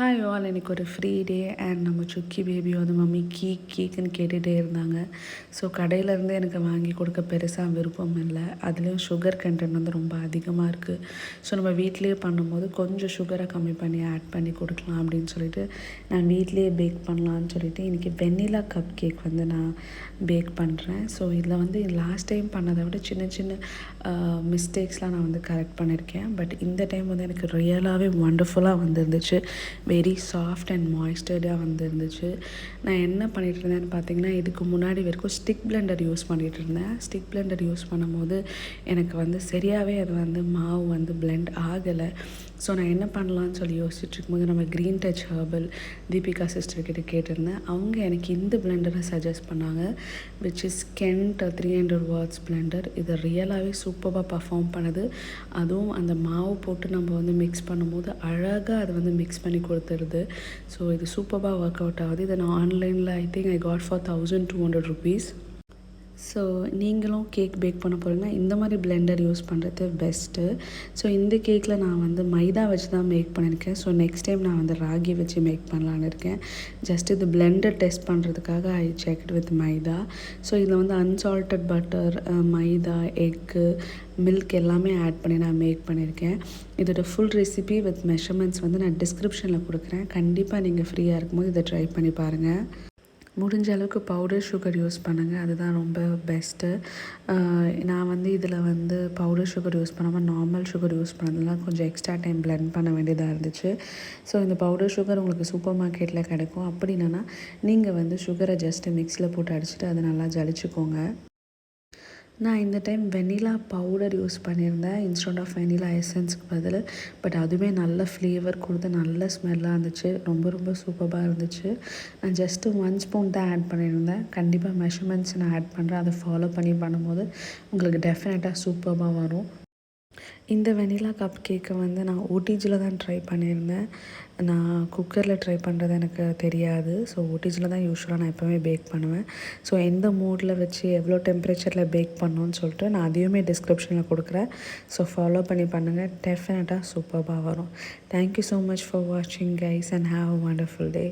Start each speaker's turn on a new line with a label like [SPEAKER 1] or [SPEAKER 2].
[SPEAKER 1] Hi all, எனக்கு ஒரு free day and நம்ம சுக்கி பேபி வந்து மம்மி கேக்குன்னு கேட்டுகிட்டே இருந்தாங்க. ஸோ கடையிலேருந்து எனக்கு வாங்கி கொடுக்க பெருசாக விருப்பம் இல்லை. அதுலேயும் சுகர் கண்டென்ட் வந்து ரொம்ப அதிகமாக இருக்குது. ஸோ நம்ம வீட்லேயே பண்ணும்போது கொஞ்சம் சுகரை கம்மி பண்ணி ஆட் பண்ணி கொடுக்கலாம் அப்படின்னு சொல்லிட்டு நான் வீட்லேயே பேக் பண்ணலான்னு சொல்லிட்டு இன்றைக்கி வெண்ணிலா கப் கேக் வந்து நான் பேக் பண்ணுறேன். ஸோ இதில் வந்து லாஸ்ட் டைம் பண்ணதை விட சின்ன சின்ன மிஸ்டேக்ஸ்லாம் நான் வந்து கரெக்ட் பண்ணியிருக்கேன். பட் இந்த டைம் வந்து எனக்கு ரியலாகவே ஒண்டர்ஃபுல்லாக வந்துருந்துச்சு. வெரி சாஃப்ட் அண்ட் மாய்ஸ்டர்டாக வந்து இருந்துச்சு. நான் என்ன பண்ணிகிட்டு இருந்தேன்னு பார்த்தீங்கன்னா, இதுக்கு முன்னாடி வரைக்கும் ஸ்டிக் பிளெண்டர் யூஸ் பண்ணிகிட்டு இருந்தேன். ஸ்டிக் பிளெண்டர் யூஸ் பண்ணும்போது எனக்கு வந்து சரியாகவே அது வந்து மாவு வந்து பிளெண்ட் ஆகலை. ஸோ நான் என்ன பண்ணலான்னு சொல்லி யோசிச்சுட்டு இருக்கும்போது நம்ம green touch herbal Deepika sister கிட்ட கேட்டிருந்தேன். அவங்க எனக்கு இந்த பிளெண்டரை சஜஸ்ட் பண்ணாங்க, which is Kent 300 watts blender. இது ரியலாகவே சூப்பராக பர்ஃபார்ம் பண்ணுது. அதுவும் அந்த மாவு போட்டு நம்ம வந்து மிக்ஸ் பண்ணும்போது அழகாக அது வந்து மிக்ஸ் பண்ணி கொடுத்துருது. ஸோ இது சூப்பராக ஒர்க் அவுட் ஆகுது. இதை நான் ஆன்லைனில் I think I got for 1200 rupees. So நீங்களும் கேக் பேக் பண்ண போகிறீங்கன்னா இந்த மாதிரி பிளெண்டர் யூஸ் பண்ணுறது பெஸ்ட்டு. ஸோ இந்த கேக்கில் நான் வந்து மைதா வச்சு தான் மேக் பண்ணியிருக்கேன். ஸோ நெக்ஸ்ட் டைம் நான் வந்து ராகி வச்சு மேக் பண்ணலான்னு இருக்கேன். ஜஸ்ட் இது பிளெண்டர் டெஸ்ட் பண்ணுறதுக்காக ஐ செக்ட் வித் மைதா. ஸோ இதில் வந்து அன்சால்ட்டட் பட்டர், மைதா, எக்கு, மில்க் எல்லாமே ஆட் பண்ணி நான் மேக் பண்ணியிருக்கேன். இதோட ஃபுல் ரெசிபி வித் மெஷர்மெண்ட்ஸ் வந்து நான் டிஸ்கிரிப்ஷனில் கொடுக்குறேன். கண்டிப்பாக நீங்கள் ஃப்ரீயாக இருக்கும்போது இதை ட்ரை பண்ணி பாருங்கள். முடிஞ்ச அளவுக்கு பவுடர் சுகர் யூஸ் பண்ணுங்கள், அதுதான் ரொம்ப பெஸ்ட்டு. நான் வந்து இதில் வந்து பவுடர் சுகர் யூஸ் பண்ணாமல் நார்மல் சுகர் யூஸ் பண்ணதுலாம் கொஞ்சம் எக்ஸ்ட்ரா டைம் பிளெண்ட் பண்ண வேண்டியதாக இருந்துச்சு. ஸோ இந்த பவுடர் சுகர் உங்களுக்கு சூப்பர் மார்க்கெட்டில் கிடைக்கும். அப்படின்னா நீங்கள் வந்து சுகரை ஜஸ்ட்டு மிக்ஸியில் போட்டு அடிச்சுட்டு அதை நல்லா ஜலிச்சுக்கோங்க. நான் இந்த டைம் வெண்ணிலா பவுடர் யூஸ் பண்ணியிருந்தேன் இன்ஸ்டெட் ஆஃப் வெண்ணிலா எசன்ஸ்க்கு பதில். பட் அதுவுமே நல்ல ஃப்ளேவர் கொடுத்து நல்ல ஸ்மெல்லாக இருந்துச்சு. ரொம்ப ரொம்ப சூப்பராக இருந்துச்சு. நான் ஜஸ்ட்டு 1 ஸ்பூன் தான் ஆட் பண்ணியிருந்தேன். கண்டிப்பாக மெஷர்மெண்ட்ஸ் நான் ஆட் பண்ணுறேன். அதை ஃபாலோ பண்ணி பண்ணும்போது உங்களுக்கு டெஃபினட்டாக சூப்பராக வரும். இந்த வெண்ணிலா கப் கேக்கை வந்து நான் ஓடிஜியில் தான் ட்ரை பண்ணியிருந்தேன். நான் குக்கரில் ட்ரை பண்ணுறது எனக்கு தெரியாது. ஸோ ஓடிஜியில் தான் யூஸ்வலாக நான் எப்போவுமே பேக் பண்ணுவேன். ஸோ எந்த மூடில் வச்சு எவ்வளோ டெம்பரேச்சரில் பேக் பண்ணணும்னு சொல்லிட்டு நான் அதையுமே டிஸ்கிரிப்ஷனில் கொடுக்குறேன். ஸோ ஃபாலோ பண்ணி பண்ணுங்கள், டெஃபினட்டாக சூப்பராக வரும். தேங்க்யூ ஸோ மச் ஃபார் வாட்சிங் guys and have a wonderful day.